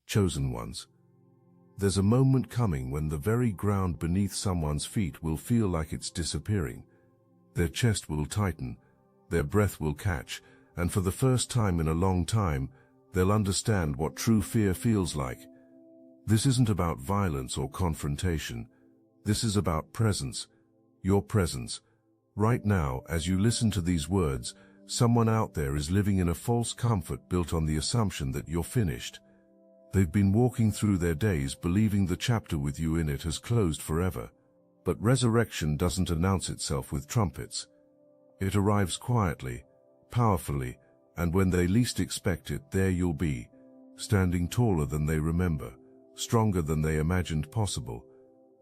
chosen ones. There's a moment coming when the very ground beneath someone's feet will feel like it's disappearing. Their chest will tighten, their breath will catch, and for the first time in a long time, they'll understand what true fear feels like. This isn't about violence or confrontation. This is about presence, your presence. Right now, as you listen to these words, someone out there is living in a false comfort built on the assumption that you're finished. They've been walking through their days believing the chapter with you in it has closed forever. But resurrection doesn't announce itself with trumpets. It arrives quietly, powerfully, and when they least expect it, there you'll be, standing taller than they remember, stronger than they imagined possible.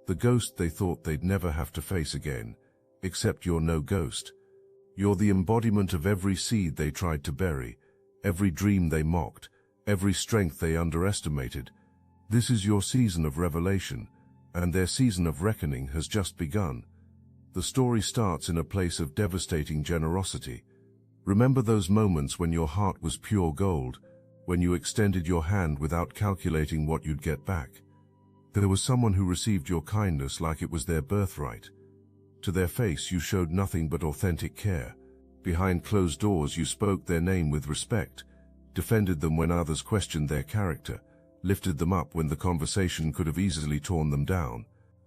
The ghost they thought they'd never have to face again, except you're no ghost. You're the embodiment of every seed they tried to bury, every dream they mocked, every strength they underestimated. This is your season of revelation, and their season of reckoning has just begun. The story starts in a place of devastating generosity. Remember those moments when your heart was pure gold, when you extended your hand without calculating what you'd get back. There was someone who received your kindness like it was their birthright. To their face you showed nothing but authentic care. Behind closed doors you spoke their name with respect, defended them when others questioned their character, lifted them up when the conversation could have easily torn them down.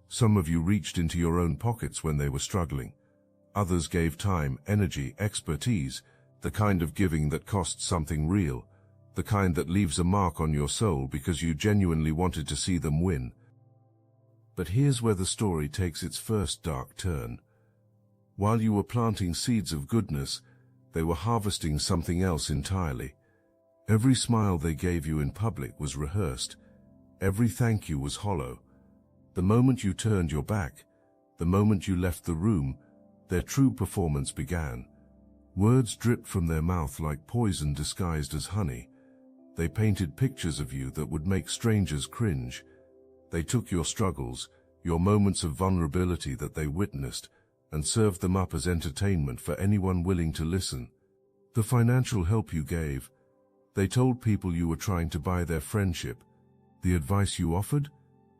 Some of you reached into your own pockets when they were struggling. Others gave time, energy, expertise, the kind of giving that costs something real, the kind that leaves a mark on your soul because you genuinely wanted to see them win. But here's where the story takes its first dark turn. While you were planting seeds of goodness, they were harvesting something else entirely. Every smile they gave you in public was rehearsed. Every thank you was hollow. The moment you turned your back, the moment you left the room, their true performance began. Words dripped from their mouth like poison disguised as honey. They painted pictures of you that would make strangers cringe. They took your struggles, your moments of vulnerability that they witnessed, and served them up as entertainment for anyone willing to listen. The financial help you gave, they told people you were trying to buy their friendship. The advice you offered,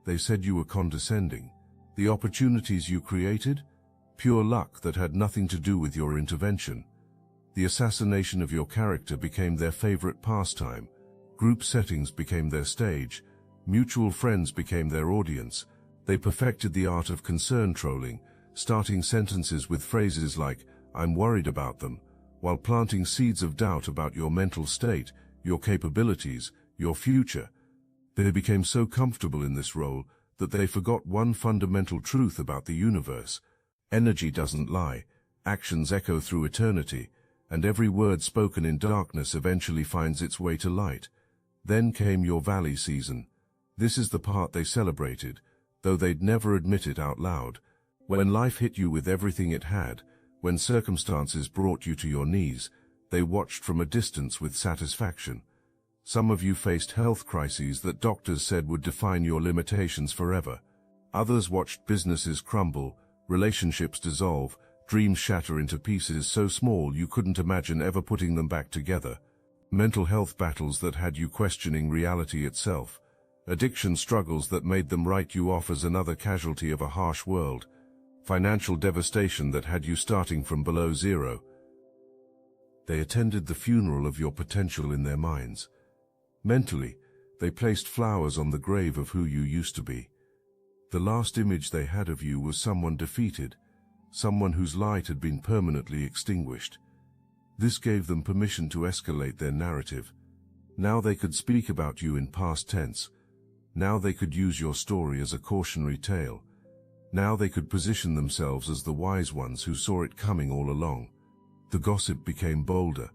they said you were condescending. The opportunities you created, pure luck that had nothing to do with your intervention. The assassination of your character became their favorite pastime. Group settings became their stage. Mutual friends became their audience. They perfected the art of concern trolling, starting sentences with phrases like, "I'm worried about them," while planting seeds of doubt about your mental state, your capabilities, your future. They became so comfortable in this role that they forgot one fundamental truth about the universe. Energy doesn't lie, actions echo through eternity, and every word spoken in darkness eventually finds its way to light. Then came your valley season. This is the part they celebrated, though they'd never admit it out loud. When life hit you with everything it had, when circumstances brought you to your knees, they watched from a distance with satisfaction. Some of you faced health crises that doctors said would define your limitations forever. Others watched businesses crumble, relationships dissolve, dreams shatter into pieces so small you couldn't imagine ever putting them back together. Mental health battles that had you questioning reality itself. Addiction struggles that made them write you off as another casualty of a harsh world. Financial devastation that had you starting from below zero. They attended the funeral of your potential in their minds. Mentally, they placed flowers on the grave of who you used to be. The last image they had of you was someone defeated, someone whose light had been permanently extinguished. This gave them permission to escalate their narrative. Now they could speak about you in past tense. Now they could use your story as a cautionary tale. Now they could position themselves as the wise ones who saw it coming all along. The gossip became bolder.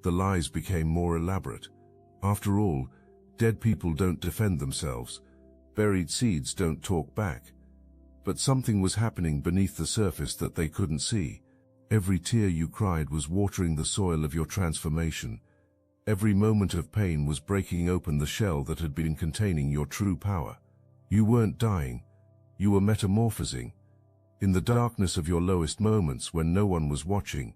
The lies became more elaborate. After all, dead people don't defend themselves. Buried seeds don't talk back. But something was happening beneath the surface that they couldn't see. Every tear you cried was watering the soil of your transformation. Every moment of pain was breaking open the shell that had been containing your true power. You weren't dying. You were metamorphosing. In the darkness of your lowest moments, when no one was watching,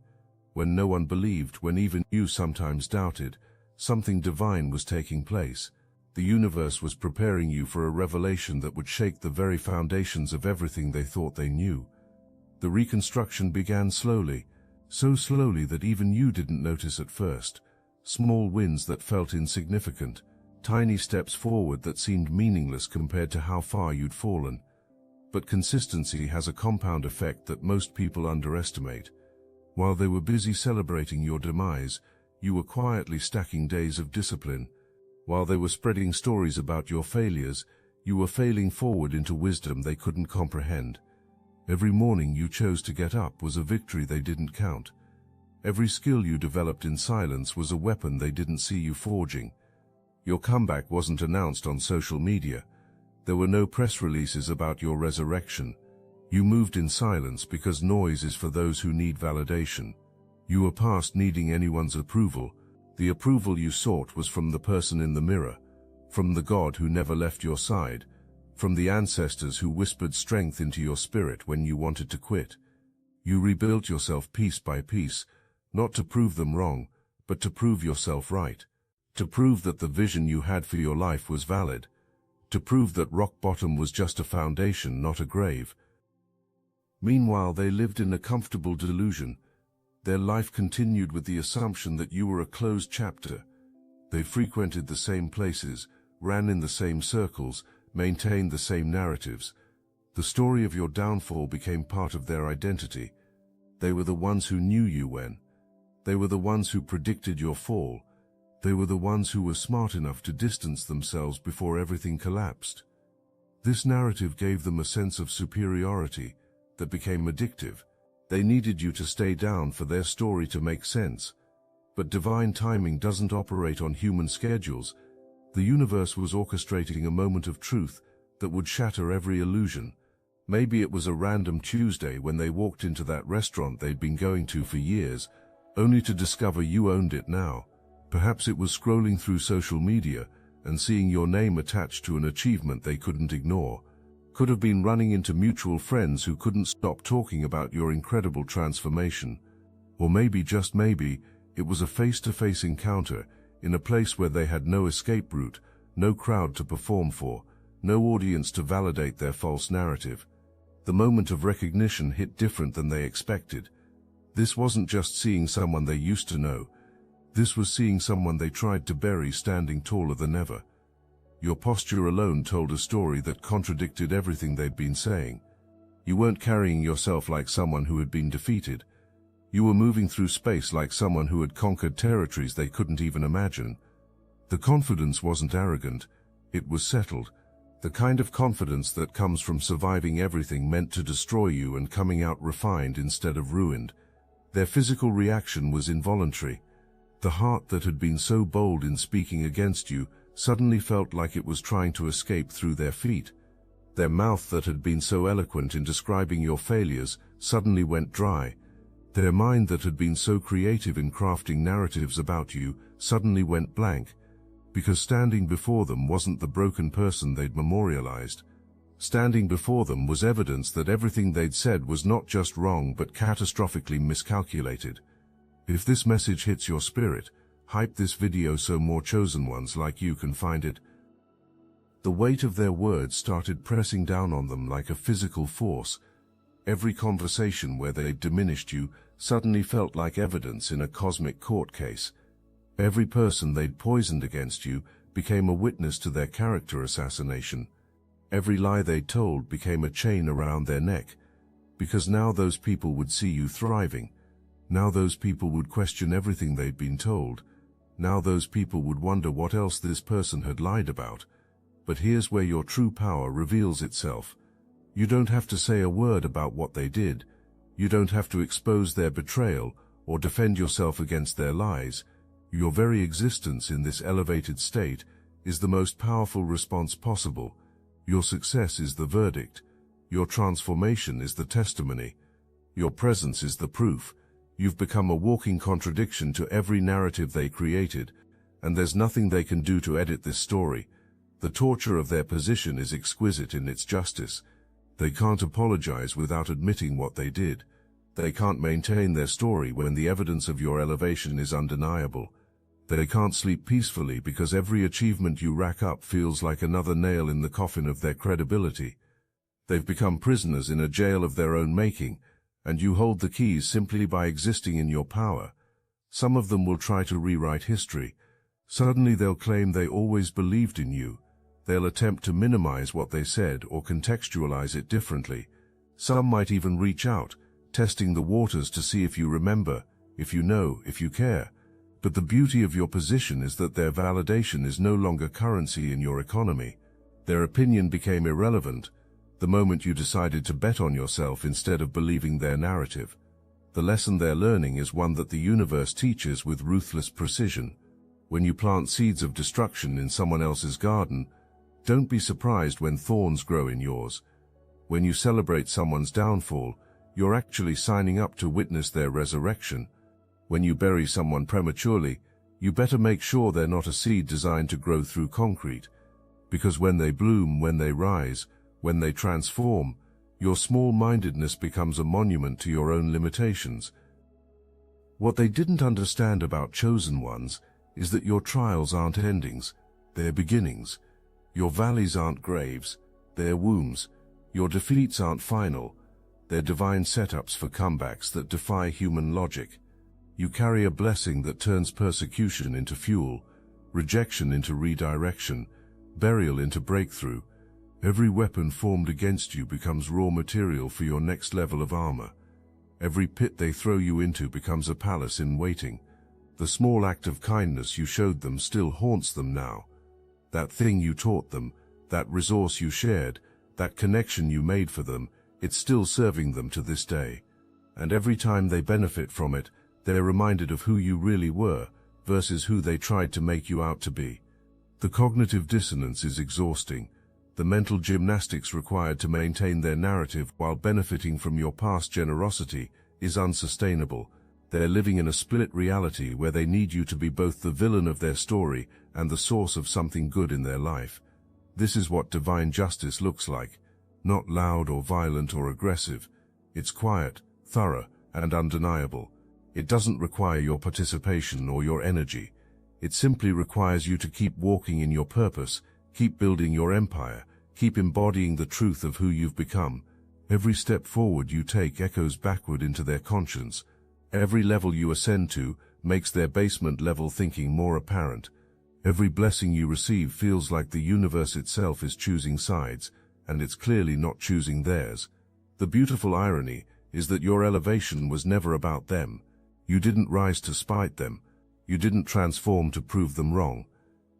when no one believed, when even you sometimes doubted, something divine was taking place. The universe was preparing you for a revelation that would shake the very foundations of everything they thought they knew. The reconstruction began slowly, so slowly that even you didn't notice at first. Small wins that felt insignificant, tiny steps forward that seemed meaningless compared to how far you'd fallen. But consistency has a compound effect that most people underestimate. While they were busy celebrating your demise, you were quietly stacking days of discipline. While they were spreading stories about your failures, you were failing forward into wisdom they couldn't comprehend. Every morning you chose to get up was a victory they didn't count. Every skill you developed in silence was a weapon they didn't see you forging. Your comeback wasn't announced on social media. There were no press releases about your resurrection. You moved in silence because noise is for those who need validation. You were past needing anyone's approval. The approval you sought was from the person in the mirror, from the God who never left your side, from the ancestors who whispered strength into your spirit when you wanted to quit. You rebuilt yourself piece by piece, not to prove them wrong, but to prove yourself right. To prove that the vision you had for your life was valid. To prove that rock bottom was just a foundation, not a grave. Meanwhile, they lived in a comfortable delusion. Their life continued with the assumption that you were a closed chapter. They frequented the same places, ran in the same circles, maintained the same narratives. The story of your downfall became part of their identity. They were the ones who knew you when. They were the ones who predicted your fall. They were the ones who were smart enough to distance themselves before everything collapsed. This narrative gave them a sense of superiority that became addictive. They needed you to stay down for their story to make sense. But divine timing doesn't operate on human schedules. The universe was orchestrating a moment of truth that would shatter every illusion. Maybe it was a random Tuesday when they walked into that restaurant they'd been going to for years, only to discover you owned it now. Perhaps it was scrolling through social media and seeing your name attached to an achievement they couldn't ignore. Could have been running into mutual friends who couldn't stop talking about your incredible transformation. Or maybe, just maybe, it was a face-to-face encounter in a place where they had no escape route, no crowd to perform for, no audience to validate their false narrative. The moment of recognition hit different than they expected. This wasn't just seeing someone they used to know. This was seeing someone they tried to bury standing taller than ever. Your posture alone told a story that contradicted everything they'd been saying. You weren't carrying yourself like someone who had been defeated. You were moving through space like someone who had conquered territories they couldn't even imagine. The confidence wasn't arrogant, it was settled. The kind of confidence that comes from surviving everything meant to destroy you and coming out refined instead of ruined. Their physical reaction was involuntary. The heart that had been so bold in speaking against you suddenly felt like it was trying to escape through their feet. Their mouth that had been so eloquent in describing your failures suddenly went dry. Their mind that had been so creative in crafting narratives about you suddenly went blank, because standing before them wasn't the broken person they'd memorialized. Standing before them was evidence that everything they'd said was not just wrong but catastrophically miscalculated. If this message hits your spirit, hype this video so more chosen ones like you can find it. The weight of their words started pressing down on them like a physical force. Every conversation where they diminished you suddenly felt like evidence in a cosmic court case. Every person they'd poisoned against you became a witness to their character assassination. Every lie they told became a chain around their neck, because now those people would see you thriving. Now those people would question everything they'd been told. Now those people would wonder what else this person had lied about. But here's where your true power reveals itself. You don't have to say a word about what they did. You don't have to expose their betrayal or defend yourself against their lies. Your very existence in this elevated state is the most powerful response possible. Your success is the verdict. Your transformation is the testimony. Your presence is the proof. You've become a walking contradiction to every narrative they created, and there's nothing they can do to edit this story. The torture of their position is exquisite in its justice. They can't apologize without admitting what they did. They can't maintain their story when the evidence of your elevation is undeniable. They can't sleep peacefully because every achievement you rack up feels like another nail in the coffin of their credibility. They've become prisoners in a jail of their own making, and you hold the keys simply by existing in your power. Some of them will try to rewrite history. Suddenly they'll claim they always believed in you. They'll attempt to minimize what they said or contextualize it differently. Some might even reach out, testing the waters to see if you remember, if you know, if you care. But the beauty of your position is that their validation is no longer currency in your economy. Their opinion became irrelevant the moment you decided to bet on yourself instead of believing their narrative. The lesson they're learning is one that the universe teaches with ruthless precision. When you plant seeds of destruction in someone else's garden, don't be surprised when thorns grow in yours. When you celebrate someone's downfall, you're actually signing up to witness their resurrection. When you bury someone prematurely, you better make sure they're not a seed designed to grow through concrete. Because when they bloom, when they rise, when they transform, your small-mindedness becomes a monument to your own limitations. What they didn't understand about chosen ones is that your trials aren't endings, they're beginnings. Your valleys aren't graves, they're wombs. Your defeats aren't final, they're divine setups for comebacks that defy human logic. You carry a blessing that turns persecution into fuel, rejection into redirection, burial into breakthrough. Every weapon formed against you becomes raw material for your next level of armor. Every pit they throw you into becomes a palace in waiting. The small act of kindness you showed them still haunts them now. That thing you taught them, that resource you shared, that connection you made for them, it's still serving them to this day. And every time they benefit from it, they're reminded of who you really were versus who they tried to make you out to be. The cognitive dissonance is exhausting. The mental gymnastics required to maintain their narrative while benefiting from your past generosity is unsustainable. They're living in a split reality where they need you to be both the villain of their story and the source of something good in their life. This is what divine justice looks like. Not loud or violent or aggressive. It's quiet, thorough, and undeniable. It doesn't require your participation or your energy. It simply requires you to keep walking in your purpose, keep building your empire, keep embodying the truth of who you've become. Every step forward you take echoes backward into their conscience. Every level you ascend to makes their basement-level thinking more apparent. Every blessing you receive feels like the universe itself is choosing sides, and it's clearly not choosing theirs. The beautiful irony is that your elevation was never about them. You didn't rise to spite them. You didn't transform to prove them wrong.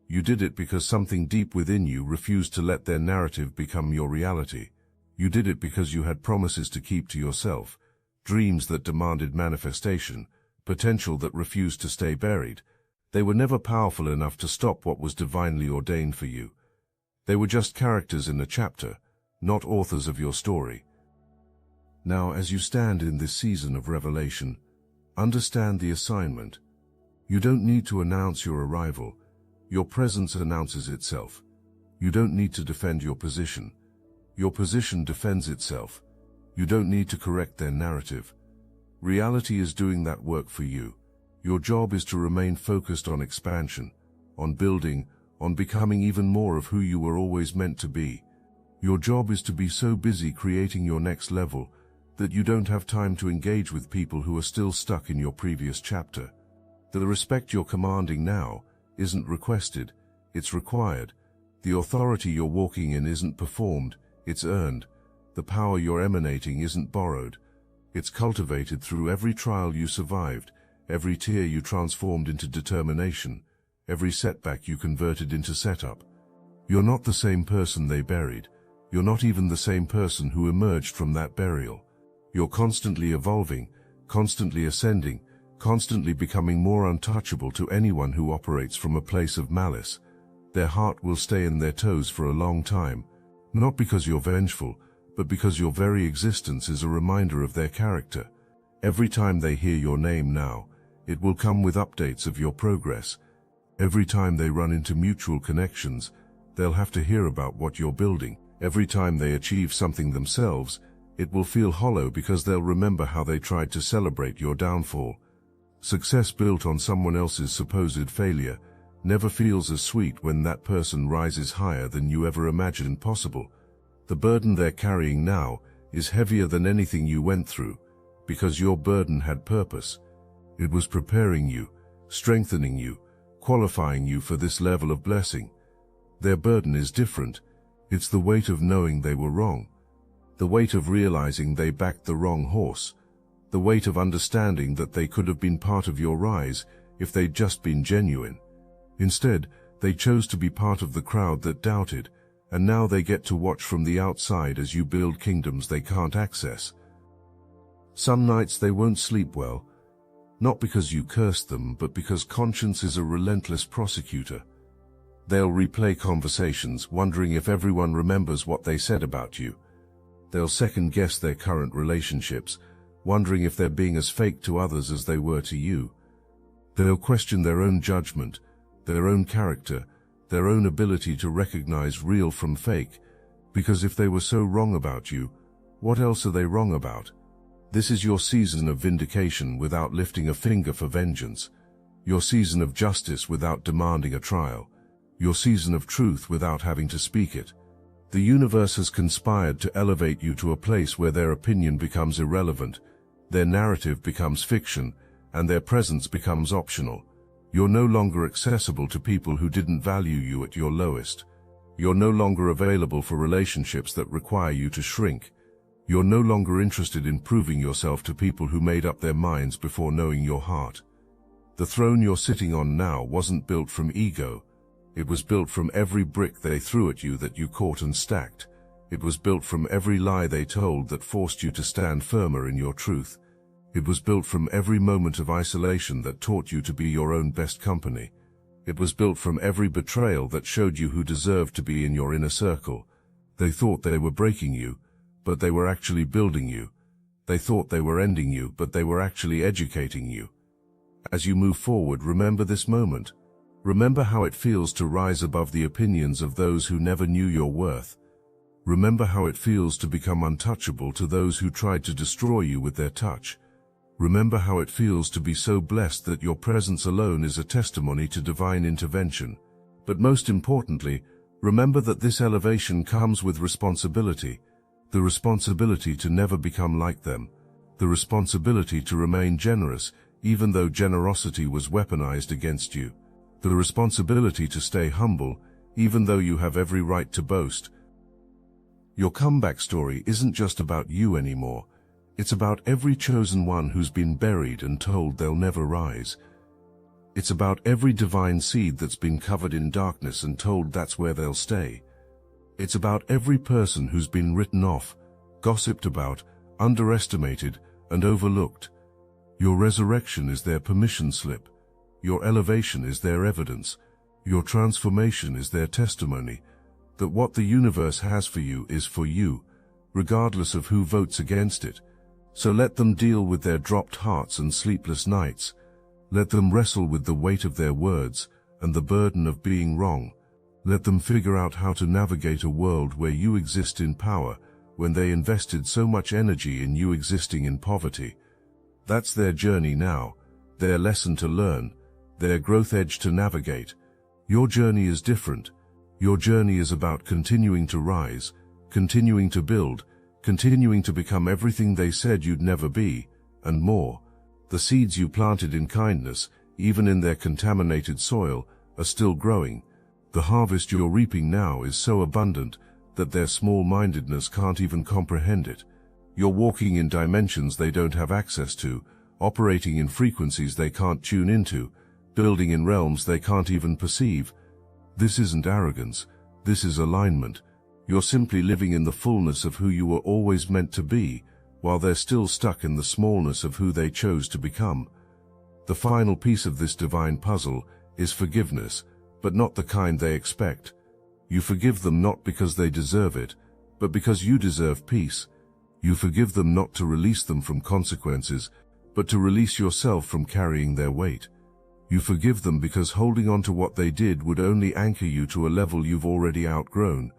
You did it because something deep within you refused to let their narrative become your reality. You did it because you had promises to keep to yourself, dreams that demanded manifestation, potential that refused to stay buried. They were never powerful enough to stop what was divinely ordained for you. They were just characters in a chapter, not authors of your story. Now, as you stand in this season of revelation, understand the assignment. You don't need to announce your arrival. Your presence announces itself. You don't need to defend your position. Your position defends itself. You don't need to correct their narrative. Reality is doing that work for you. Your job is to remain focused on expansion, on building, on becoming even more of who you were always meant to be. Your job is to be so busy creating your next level that you don't have time to engage with people who are still stuck in your previous chapter. The respect you're commanding now isn't requested, it's required. The authority you're walking in isn't performed, it's earned. The power you're emanating isn't borrowed. It's cultivated through every trial you survived, every tear you transformed into determination, every setback you converted into setup. You're not the same person they buried. You're not even the same person who emerged from that burial. You're constantly evolving, constantly ascending, constantly becoming more untouchable to anyone who operates from a place of malice. Their heart will stay in their toes for a long time, not because you're vengeful, but because your very existence is a reminder of their character. Every time they hear your name now, it will come with updates of your progress. Every time they run into mutual connections, they'll have to hear about what you're building. Every time they achieve something themselves, it will feel hollow because they'll remember how they tried to celebrate your downfall. Success built on someone else's supposed failure never feels as sweet when that person rises higher than you ever imagined possible. The burden they're carrying now is heavier than anything you went through, because your burden had purpose. It was preparing you, strengthening you, qualifying you for this level of blessing. Their burden is different. It's the weight of knowing they were wrong, the weight of realizing they backed the wrong horse, the weight of understanding that they could have been part of your rise if they'd just been genuine. Instead, they chose to be part of the crowd that doubted, and now they get to watch from the outside as you build kingdoms they can't access. Some nights they won't sleep well, not because you cursed them, but because conscience is a relentless prosecutor. They'll replay conversations, wondering if everyone remembers what they said about you. They'll second-guess their current relationships, wondering if they're being as fake to others as they were to you. They'll question their own judgment, their own character, their own ability to recognize real from fake, because if they were so wrong about you, what else are they wrong about? This is your season of vindication without lifting a finger for vengeance, your season of justice without demanding a trial, your season of truth without having to speak it. The universe has conspired to elevate you to a place where their opinion becomes irrelevant, their narrative becomes fiction, and their presence becomes optional. You're no longer accessible to people who didn't value you at your lowest. You're no longer available for relationships that require you to shrink. You're no longer interested in proving yourself to people who made up their minds before knowing your heart. The throne you're sitting on now wasn't built from ego. It was built from every brick they threw at you that you caught and stacked. It was built from every lie they told that forced you to stand firmer in your truth. It was built from every moment of isolation that taught you to be your own best company. It was built from every betrayal that showed you who deserved to be in your inner circle. They thought they were breaking you, but they were actually building you. They thought they were ending you, but they were actually educating you. As you move forward, remember this moment. Remember how it feels to rise above the opinions of those who never knew your worth. Remember how it feels to become untouchable to those who tried to destroy you with their touch. Remember how it feels to be so blessed that your presence alone is a testimony to divine intervention. But most importantly, remember that this elevation comes with responsibility. The responsibility to never become like them. The responsibility to remain generous, even though generosity was weaponized against you. The responsibility to stay humble, even though you have every right to boast. Your comeback story isn't just about you anymore. It's about every chosen one who's been buried and told they'll never rise. It's about every divine seed that's been covered in darkness and told that's where they'll stay. It's about every person who's been written off, gossiped about, underestimated, and overlooked. Your resurrection is their permission slip. Your elevation is their evidence. Your transformation is their testimony that what the universe has for you is for you, regardless of who votes against it. So let them deal with their dropped hearts and sleepless nights. Let them wrestle with the weight of their words and the burden of being wrong. Let them figure out how to navigate a world where you exist in power when they invested so much energy in you existing in poverty. That's their journey now, their lesson to learn, their growth edge to navigate. Your journey is different. Your journey is about continuing to rise, continuing to build, continuing to become everything they said you'd never be, and more. The seeds you planted in kindness, even in their contaminated soil, are still growing. The harvest you're reaping now is so abundant that their small-mindedness can't even comprehend it. You're walking in dimensions they don't have access to, operating in frequencies they can't tune into, building in realms they can't even perceive. This isn't arrogance, this is alignment. You're simply living in the fullness of who you were always meant to be, while they're still stuck in the smallness of who they chose to become. The final piece of this divine puzzle is forgiveness, but not the kind they expect. You forgive them not because they deserve it, but because you deserve peace. You forgive them not to release them from consequences, but to release yourself from carrying their weight. You forgive them because holding on to what they did would only anchor you to a level you've already outgrown.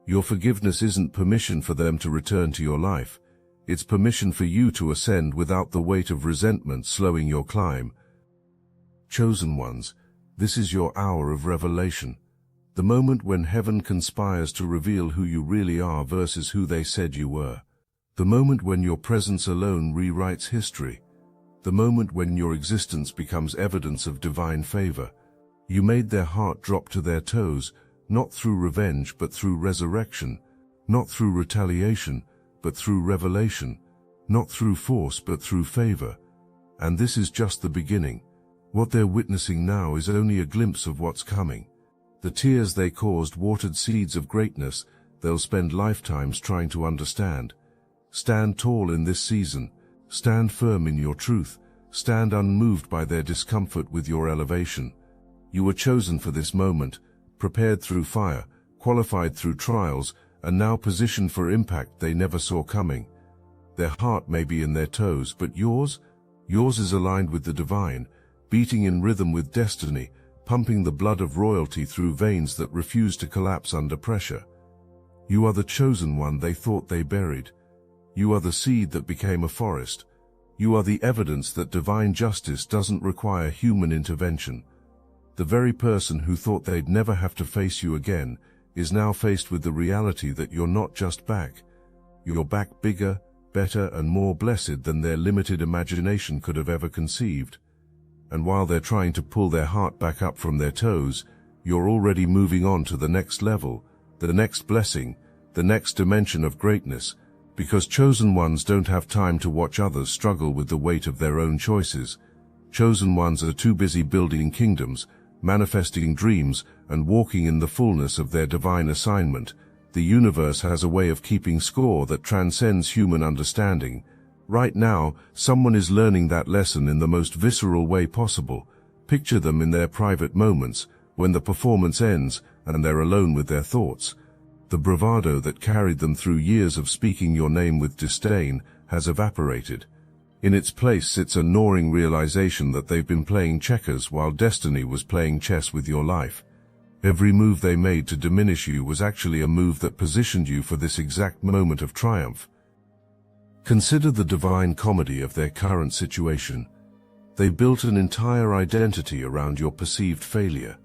Your forgiveness isn't permission for them to return to your life. It's permission for you to ascend without the weight of resentment slowing your climb. Chosen ones, this is your hour of revelation. The moment when heaven conspires to reveal who you really are versus who they said you were. The moment when your presence alone rewrites history. The moment when your existence becomes evidence of divine favor. You made their heart drop to their toes, not through revenge but through resurrection, not through retaliation but through revelation, not through force but through favor. And this is just the beginning. What they're witnessing now is only a glimpse of what's coming. The tears they caused watered seeds of greatness they'll spend lifetimes trying to understand. Stand tall in this season. Stand firm in your truth. Stand unmoved by their discomfort with your elevation. You were chosen for this moment, prepared through fire, qualified through trials, and now positioned for impact they never saw coming. Their heart may be in their toes, but yours is aligned with the divine, beating in rhythm with destiny, pumping the blood of royalty through veins that refuse to collapse under pressure. You are the chosen one they thought they buried. You are the seed that became a forest. You are the evidence that divine justice doesn't require human intervention. The very person who thought they'd never have to face you again is now faced with the reality that you're not just back. You're back bigger, better, and more blessed than their limited imagination could have ever conceived. And while they're trying to pull their heart back up from their toes, you're already moving on to the next level, the next blessing, the next dimension of greatness, because chosen ones don't have time to watch others struggle with the weight of their own choices. Chosen ones are too busy building kingdoms, manifesting dreams, and walking in the fullness of their divine assignment. The universe has a way of keeping score that transcends human understanding. Right now, someone is learning that lesson in the most visceral way possible. Picture them in their private moments, when the performance ends and they're alone with their thoughts. The bravado that carried them through years of speaking your name with disdain has evaporated. In its place sits a gnawing realization that they've been playing checkers while destiny was playing chess with your life. Every move they made to diminish you was actually a move that positioned you for this exact moment of triumph. Consider the divine comedy of their current situation. They built an entire identity around your perceived failure.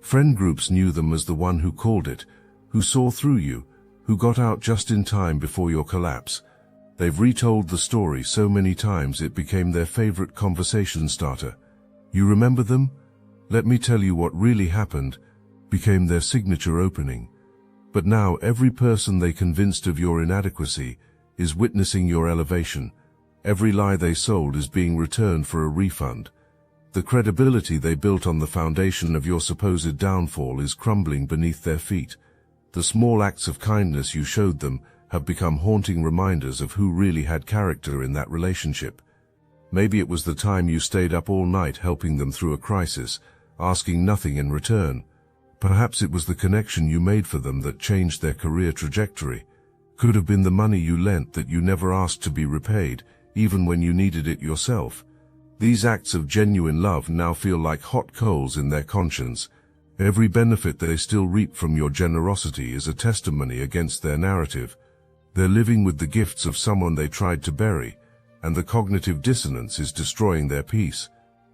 Friend groups knew them as the one who called it, who saw through you, who got out just in time before your collapse. They've retold the story so many times it became their favorite conversation starter. You remember them? Let me tell you what really happened, became their signature opening. But now every person they convinced of your inadequacy is witnessing your elevation. Every lie they sold is being returned for a refund. The credibility they built on the foundation of your supposed downfall is crumbling beneath their feet. The small acts of kindness you showed them have become haunting reminders of who really had character in that relationship. Maybe it was the time you stayed up all night helping them through a crisis, asking nothing in return. Perhaps it was the connection you made for them that changed their career trajectory. Could have been the money you lent that you never asked to be repaid, even when you needed it yourself. These acts of genuine love now feel like hot coals in their conscience. Every benefit they still reap from your generosity is a testimony against their narrative. They're living with the gifts of someone they tried to bury, and the cognitive dissonance is destroying their peace.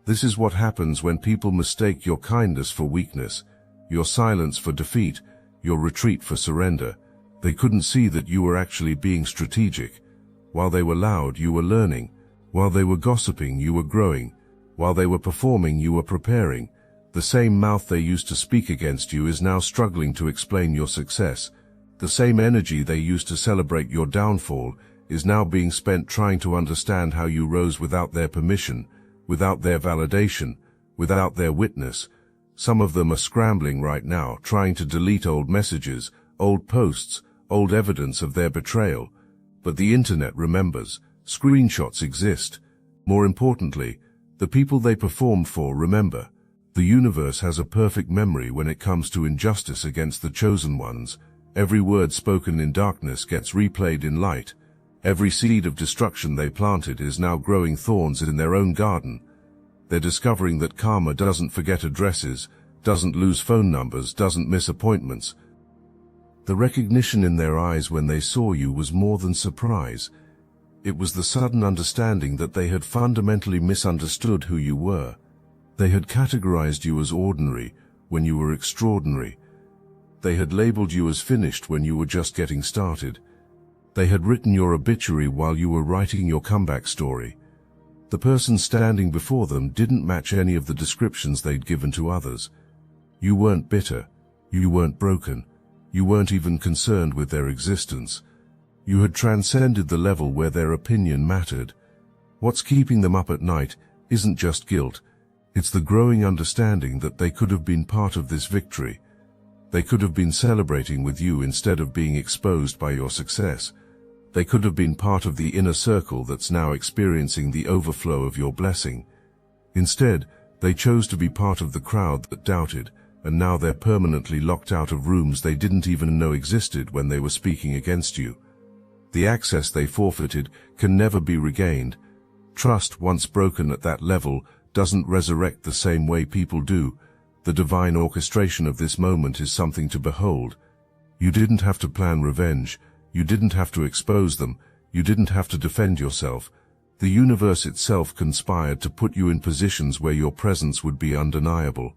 This is what happens when people mistake your kindness for weakness, your silence for defeat, your retreat for surrender. They couldn't see that you were actually being strategic. While they were loud, you were learning. While they were gossiping, you were growing. While they were performing, you were preparing. The same mouth they used to speak against you is now struggling to explain your success. The same energy they used to celebrate your downfall is now being spent trying to understand how you rose without their permission, without their validation, without their witness. Some of them are scrambling right now, trying to delete old messages, old posts, old evidence of their betrayal. But the internet remembers. Screenshots exist. More importantly, the people they performed for remember. The universe has a perfect memory when it comes to injustice against the chosen ones. Every word spoken in darkness gets replayed in light. Every seed of destruction they planted is now growing thorns in their own garden. They're discovering that karma doesn't forget addresses, doesn't lose phone numbers, doesn't miss appointments. The recognition in their eyes when they saw you was more than surprise. It was the sudden understanding that they had fundamentally misunderstood who you were. They had categorized you as ordinary when you were extraordinary. They had labeled you as finished when you were just getting started. They had written your obituary while you were writing your comeback story. The person standing before them didn't match any of the descriptions they'd given to others. You weren't bitter. You weren't broken. You weren't even concerned with their existence. You had transcended the level where their opinion mattered. What's keeping them up at night isn't just guilt. It's the growing understanding that they could have been part of this victory. They could have been celebrating with you instead of being exposed by your success. They could have been part of the inner circle that's now experiencing the overflow of your blessing. Instead, they chose to be part of the crowd that doubted, and now they're permanently locked out of rooms they didn't even know existed when they were speaking against you. The access they forfeited can never be regained. Trust, once broken at that level, doesn't resurrect the same way people do. The divine orchestration of this moment is something to behold. You didn't have to plan revenge. You didn't have to expose them. You didn't have to defend yourself. The universe itself conspired to put you in positions where your presence would be undeniable.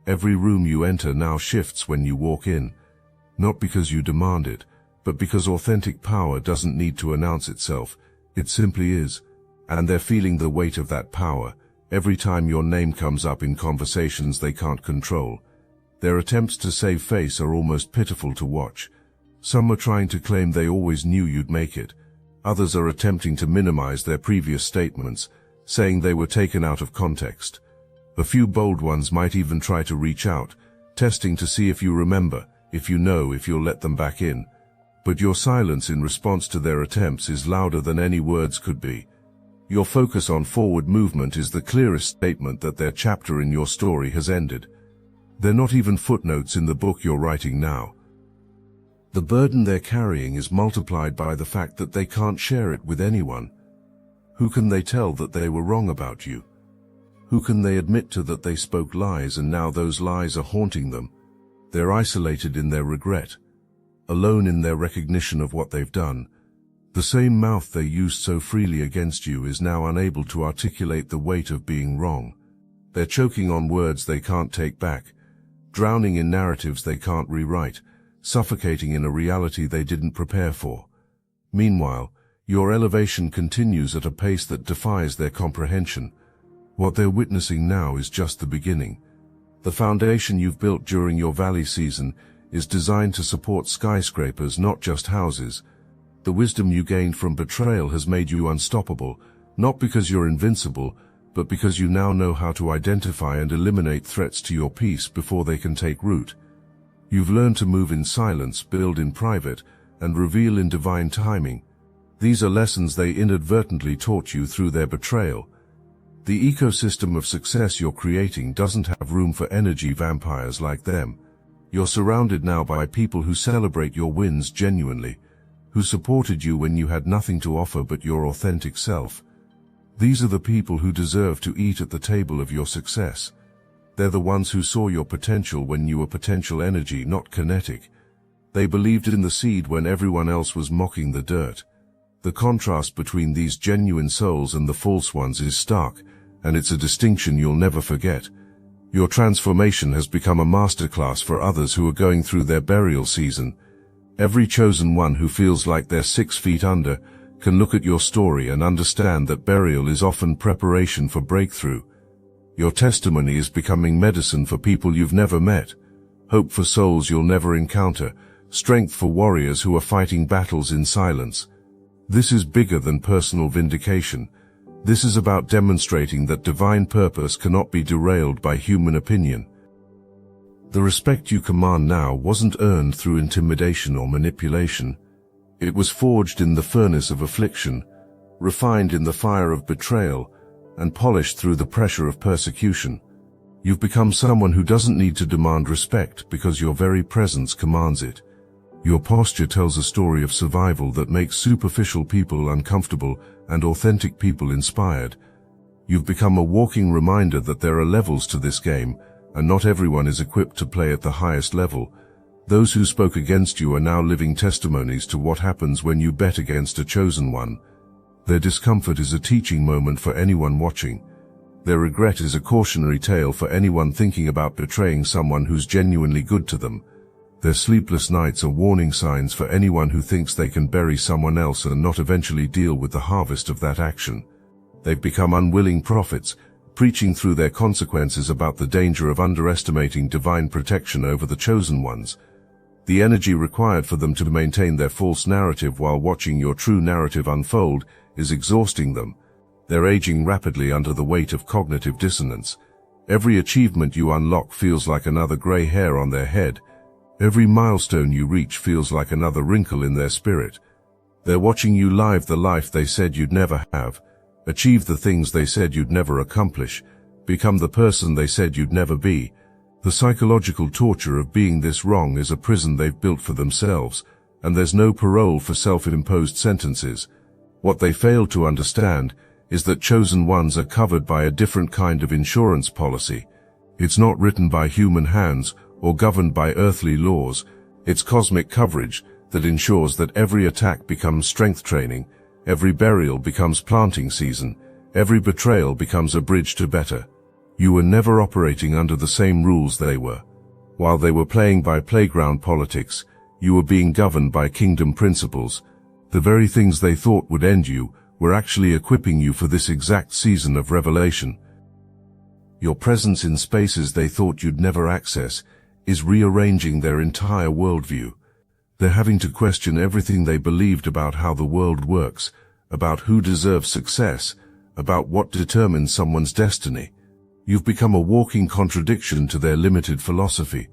Every room you enter now shifts when you walk in, not because you demand it, but because authentic power doesn't need to announce itself. It simply is. And they're feeling the weight of that power every time your name comes up in conversations they can't control. Their attempts to save face are almost pitiful to watch. Some are trying to claim they always knew you'd make it. Others are attempting to minimize their previous statements, saying they were taken out of context. A few bold ones might even try to reach out, testing to see if you remember, if you know, if you'll let them back in. But your silence in response to their attempts is louder than any words could be. Your focus on forward movement is the clearest statement that their chapter in your story has ended. They're not even footnotes in the book you're writing now. The burden they're carrying is multiplied by the fact that they can't share it with anyone. Who can they tell that they were wrong about you? Who can they admit to that they spoke lies and now those lies are haunting them? They're isolated in their regret, alone in their recognition of what they've done. The same mouth they used so freely against you is now unable to articulate the weight of being wrong. They're choking on words they can't take back, drowning in narratives they can't rewrite, suffocating in a reality they didn't prepare for. Meanwhile, your elevation continues at a pace that defies their comprehension. What they're witnessing now is just the beginning. The foundation you've built during your valley season is designed to support skyscrapers, not just houses. The wisdom you gained from betrayal has made you unstoppable, not because you're invincible, but because you now know how to identify and eliminate threats to your peace before they can take root. You've learned to move in silence, build in private, and reveal in divine timing. These are lessons they inadvertently taught you through their betrayal. The ecosystem of success you're creating doesn't have room for energy vampires like them. You're surrounded now by people who celebrate your wins genuinely, who supported you when you had nothing to offer but your authentic self. These are the people who deserve to eat at the table of your success. They're the ones who saw your potential when you were potential energy, not kinetic. They believed in the seed when everyone else was mocking the dirt. The contrast between these genuine souls and the false ones is stark, and it's a distinction you'll never forget. Your transformation has become a masterclass for others who are going through their burial season. Every chosen one who feels like they're 6 feet under can look at your story and understand that burial is often preparation for breakthrough. Your testimony is becoming medicine for people you've never met, hope for souls you'll never encounter, strength for warriors who are fighting battles in silence. This is bigger than personal vindication. This is about demonstrating that divine purpose cannot be derailed by human opinion. The respect you command now wasn't earned through intimidation or manipulation. It was forged in the furnace of affliction, refined in the fire of betrayal, and polished through the pressure of persecution. You've become someone who doesn't need to demand respect because your very presence commands it. Your posture tells a story of survival that makes superficial people uncomfortable and authentic people inspired. You've become a walking reminder that there are levels to this game, and not everyone is equipped to play at the highest level. Those who spoke against you are now living testimonies to what happens when you bet against a chosen one. Their discomfort is a teaching moment for anyone watching. Their regret is a cautionary tale for anyone thinking about betraying someone who's genuinely good to them. Their sleepless nights are warning signs for anyone who thinks they can bury someone else and not eventually deal with the harvest of that action. They've become unwilling prophets, preaching through their consequences about the danger of underestimating divine protection over the chosen ones. The energy required for them to maintain their false narrative while watching your true narrative unfold is exhausting them. They're aging rapidly under the weight of cognitive dissonance. Every achievement you unlock feels like another gray hair on their head. Every milestone you reach feels like another wrinkle in their spirit. They're watching you live the life they said you'd never have, achieve the things they said you'd never accomplish, become the person they said you'd never be. The psychological torture of being this wrong is a prison they've built for themselves, and there's no parole for self-imposed sentences. What they fail to understand is that chosen ones are covered by a different kind of insurance policy. It's not written by human hands or governed by earthly laws. It's cosmic coverage that ensures that every attack becomes strength training, every burial becomes planting season, every betrayal becomes a bridge to better. You were never operating under the same rules they were. While they were playing by playground politics, you were being governed by kingdom principles. The very things they thought would end you were actually equipping you for this exact season of revelation. Your presence in spaces they thought you'd never access is rearranging their entire worldview. They're having to question everything they believed about how the world works, about who deserves success, about what determines someone's destiny. You've become a walking contradiction to their limited philosophy,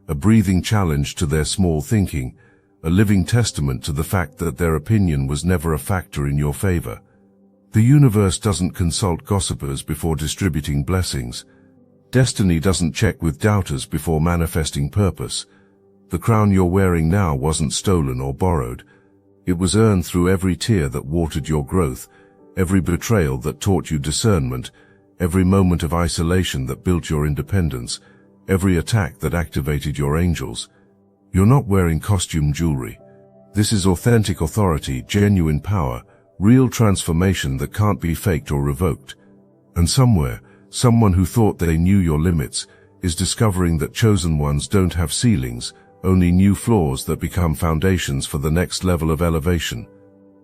a breathing challenge to their small thinking, a living testament to the fact that their opinion was never a factor in your favor. The universe doesn't consult gossipers before distributing blessings. Destiny doesn't check with doubters before manifesting purpose. The crown you're wearing now wasn't stolen or borrowed. It was earned through every tear that watered your growth, every betrayal that taught you discernment, every moment of isolation that built your independence, every attack that activated your angels. You're not wearing costume jewelry. This is authentic authority, genuine power, real transformation that can't be faked or revoked. And somewhere, someone who thought they knew your limits is discovering that chosen ones don't have ceilings, only new floors that become foundations for the next level of elevation.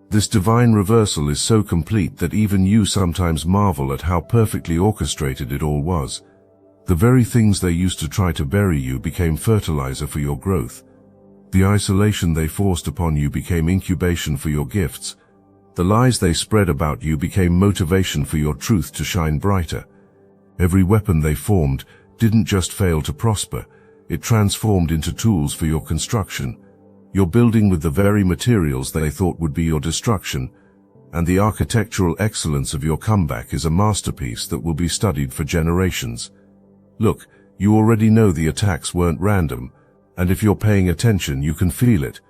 This divine reversal is so complete that even you sometimes marvel at how perfectly orchestrated it all was. The very things they used to try to bury you became fertilizer for your growth. The isolation they forced upon you became incubation for your gifts. The lies they spread about you became motivation for your truth to shine brighter. Every weapon they formed didn't just fail to prosper, it transformed into tools for your construction. You're building with the very materials they thought would be your destruction, and the architectural excellence of your comeback is a masterpiece that will be studied for generations. Look, you already know the attacks weren't random, and if you're paying attention you can feel it.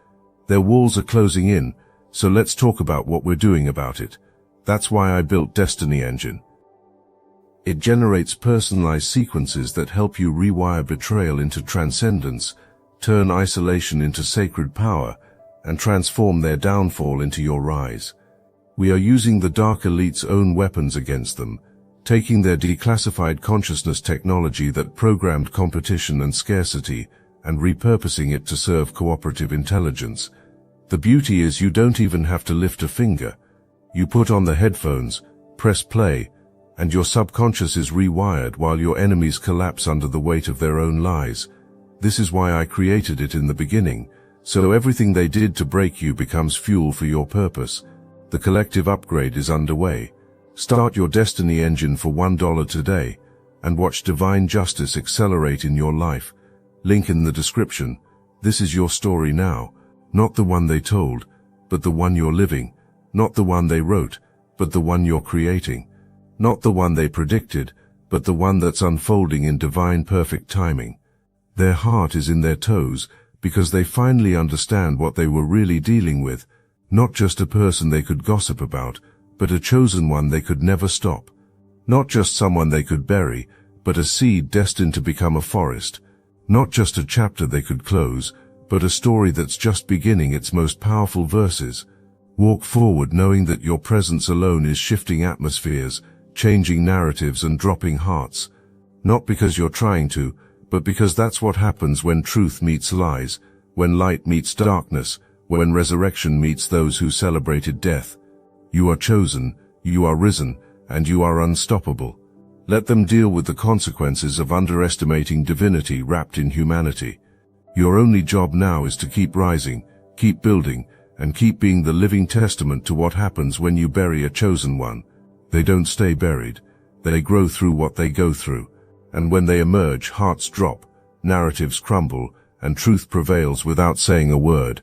Their walls are closing in, so let's talk about what we're doing about it. That's why I built Destiny Engine. It generates personalized sequences that help you rewire betrayal into transcendence, turn isolation into sacred power, and transform their downfall into your rise. We are using the Dark Elite's own weapons against them, taking their declassified consciousness technology that programmed competition and scarcity and repurposing it to serve cooperative intelligence. The beauty is you don't even have to lift a finger. You put on the headphones, press play, and your subconscious is rewired while your enemies collapse under the weight of their own lies. This is why I created it in the beginning, so everything they did to break you becomes fuel for your purpose. The collective upgrade is underway. Start your Destiny Engine for $1 today, and watch divine justice accelerate in your life. Link in the description. This is your story now, not the one they told, but the one you're living, not the one they wrote, but the one you're creating, not the one they predicted, but the one that's unfolding in divine perfect timing. Their heart is in their toes because they finally understand what they were really dealing with, not just a person they could gossip about, but a chosen one they could never stop. Not just someone they could bury, but a seed destined to become a forest. Not just a chapter they could close, but a story that's just beginning its most powerful verses. Walk forward knowing that your presence alone is shifting atmospheres, changing narratives and dropping hearts. Not because you're trying to, but because that's what happens when truth meets lies, when light meets darkness, when resurrection meets those who celebrated death. You are chosen, you are risen, and you are unstoppable. Let them deal with the consequences of underestimating divinity wrapped in humanity. Your only job now is to keep rising, keep building, and keep being the living testament to what happens when you bury a chosen one. They don't stay buried. They grow through what they go through. And when they emerge, hearts drop, narratives crumble, and truth prevails without saying a word.